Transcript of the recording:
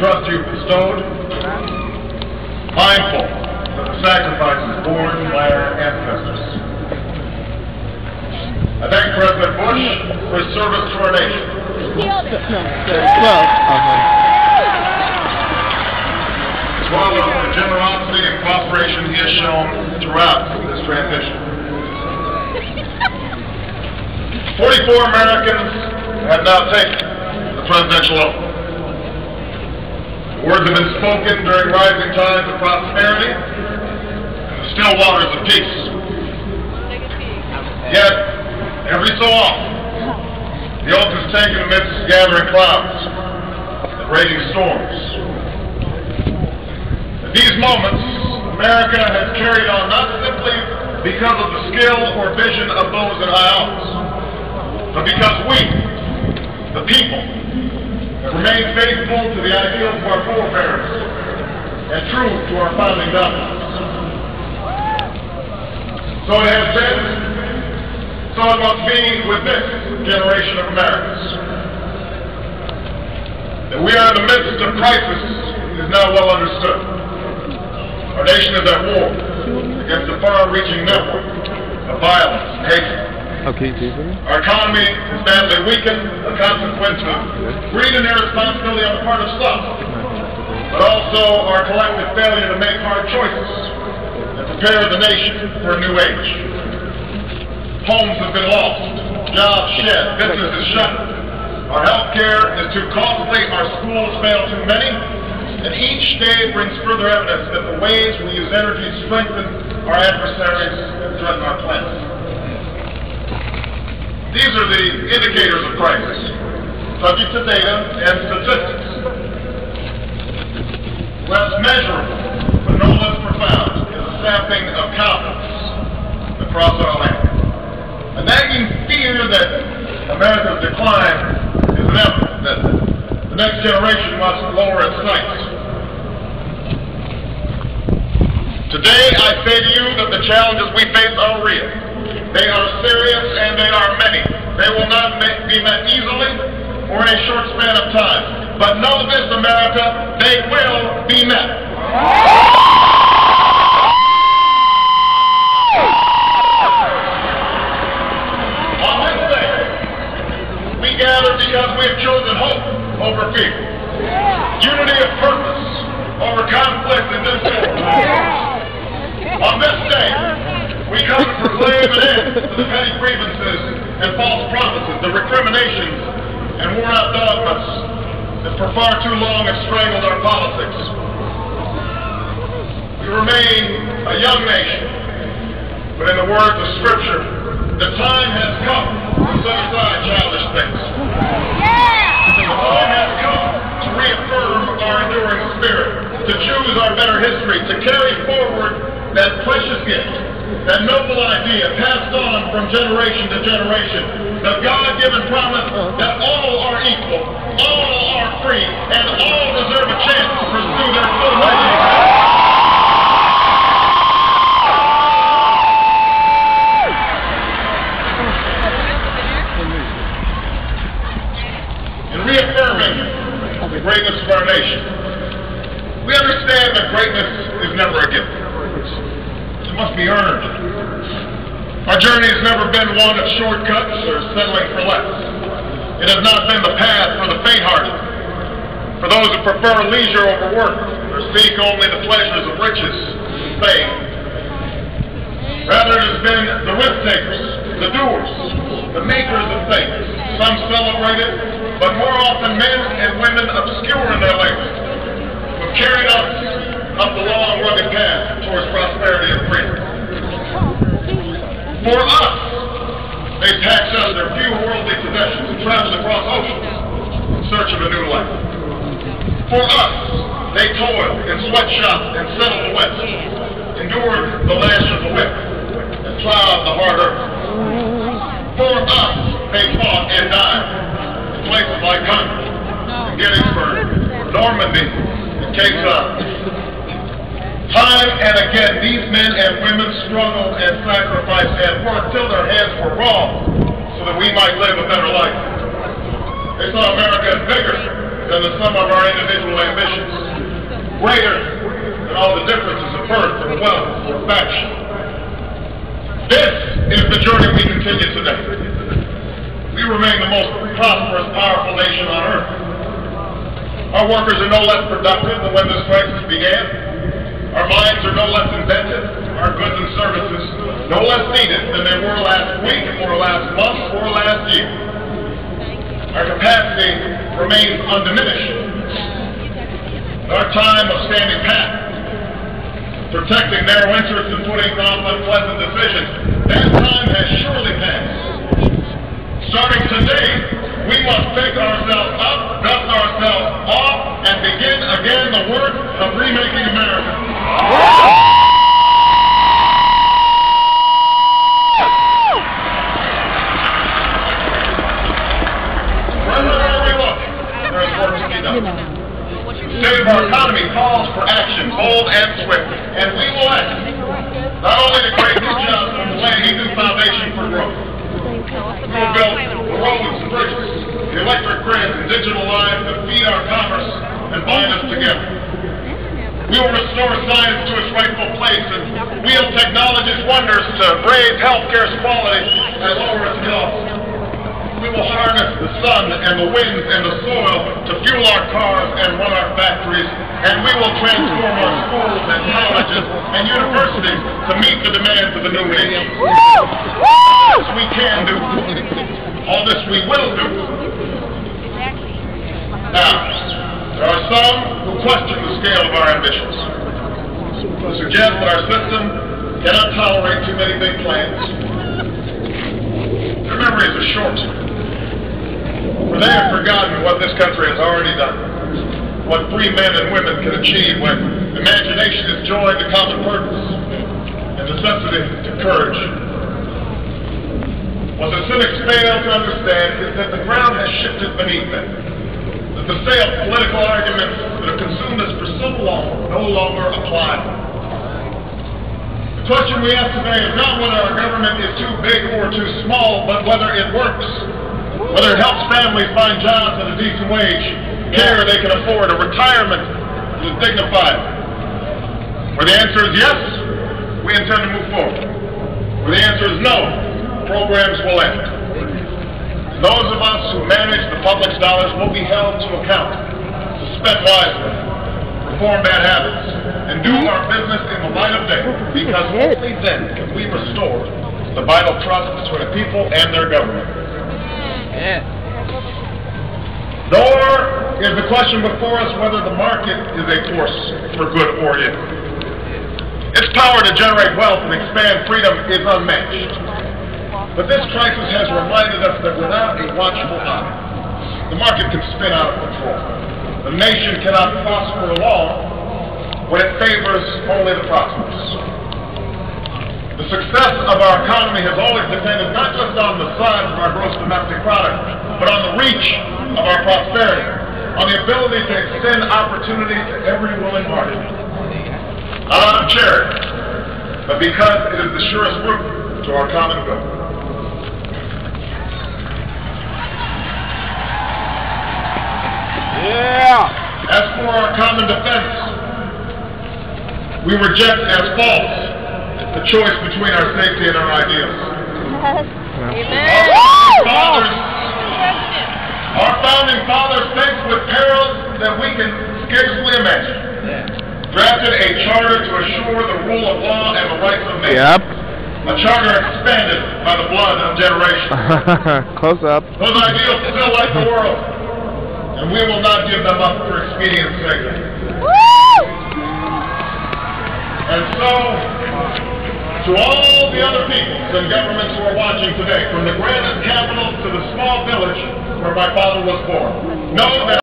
trust you've bestowed, mindful of the sacrifices borne by our ancestors. I thank President Bush for his service to our nation. As well as the generosity and cooperation he has shown throughout this transition. 44 Americans have now taken the presidential oath. The words have been spoken during rising times of prosperity and the still waters of peace. Yet, every so often, the oath is taken amidst gathering clouds and raging storms. At these moments, America has carried on not simply because of the skill or vision of those in high office, but because we, the people, have remained faithful to the ideals of our forebears and true to our founding documents. So it has been, so it must be with this generation of Americans. That we are in the midst of crisis is now well understood. Our nation is at war against a far-reaching network of violence and hatred. Our economy is badly weakened, a consequence of greed and irresponsibility on the part of some, but also our collective failure to make hard choices and prepare the nation for a new age. Homes have been lost, jobs shed, businesses shut. Our health care is too costly, our schools fail too many, and each day brings further evidence that the ways we use energy strengthen our adversaries and threaten our planet. These are the indicators of crisis, subject to data and statistics. Less measurable, but no less profound, is the sapping of confidence across our land. A nagging fear that America's decline is inevitable, that the next generation must lower its sights. Today, I say to you that the challenges we face are real. They are serious and they are many. They will not be met easily or in a short span of time. But know this, America, they will be met. On this day, we gather because we have chosen hope over fear, unity of purpose over conflict and discord. On this day, we come to proclaim an end to the petty grievances and false promises, the recriminations and worn-out dogmas that for far too long have strangled our politics. We remain a young nation, but in the words of Scripture, the time has come to set aside childish things. The time has come to reaffirm our enduring spirit, to choose our better history, to carry forward that precious gift, that noble idea passed on from generation to generation, the God-given promise that all are equal, all are free, and all deserve a chance to pursue their full potential. In reaffirming the greatness of our nation, we understand that greatness is never a gift. It must be earned. Our journey has never been one of shortcuts or settling for less. It has not been the path for the faint-hearted, for those who prefer leisure over work, or seek only the pleasures of riches and fame. Rather, it has been the risk-takers, the doers, the makers of things. Some celebrate it, but more often men and women obscure in their labor, who have carried us up the long, rugged path towards prosperity and freedom. For us, they packed up their few worldly possessions and traveled across oceans in search of a new life. For us, they toiled in sweatshops and settled the West, endured the lash of the whip, and plowed the hard earth. For us, they fought and died in places like Concord, and Gettysburg, Normandy, and Cape Town. Time and again, these men and women struggled and sacrificed and worked till their hands were raw so that we might live a better life. They saw America as bigger than the sum of our individual ambitions, greater than all the differences of birth or wealth or faction. This is the journey we continue today. We remain the most prosperous, powerful nation on earth. Our workers are no less productive than when this crisis began. Our minds are no less inventive. Our goods and services no less needed than they were last week or last month or last year. Our capacity remains undiminished. Our time of standing pat, protecting narrow interests and putting off unpleasant decisions, that time has surely passed. Starting today, we must pick ourselves up, dust ourselves off, and begin again the work of remaking America. Wherever we look, there is work to be done. The state of our economy calls for action, bold and swift, and we will act. Not only to create new jobs, but to lay a new foundation for growth. We will build the roads and bridges, the electric grids and digital lines that feed our commerce and bind us together. We will restore science to its rightful place and wield technology's wonders to raise healthcare's quality and lower its costs. We will harness the sun and the winds and the soil to fuel our cars and run our factories, and we will transform our schools and colleges and universities to meet the demands of the new age. All this we can do. All this we will do. Now, there are some who question the scale of our ambitions, who suggest that our system cannot tolerate too many big plans. Their memories are short, for they have forgotten what this country has already done, what free men and women can achieve when imagination is joined to common purpose and necessity to courage. What the cynics fail to understand is that the ground has shifted beneath them, that the stale political arguments that have consumed us for so long no longer apply. The question we ask today is not whether our government is too big or too small, but whether it works, whether it helps families find jobs at a decent wage, care they can afford, a retirement that is dignified. Where the answer is yes, we intend to move forward. Where the answer is no, programs will end. Those of us who manage the public's dollars will be held to account, to spend wisely, reform bad habits, and do our business in the light of day, because only then can we restore the vital trust between the people and their government. Nor is the question before us whether the market is a force for good or evil. Its power to generate wealth and expand freedom is unmatched. But this crisis has reminded us that without a watchful eye, the market can spin out of control. The nation cannot prosper long when it favors only the prosperous. The success of our economy has always depended not just on the size of our gross domestic product, but on the reach of our prosperity, on the ability to extend opportunity to every willing heart. Not out of charity, but because it is the surest route to our common good. As for our common defense, we reject as false the choice between our safety and our ideals. Our founding fathers faced with perils that we can scarcely imagine, drafted a charter to assure the rule of law and the rights of man. A charter expanded by the blood of generations. Close up. Those ideals still light the world, and we will not give them up for expedient's sake. And so, to all the other peoples and governments who are watching today, from the grandest capital to the small village where my father was born, know that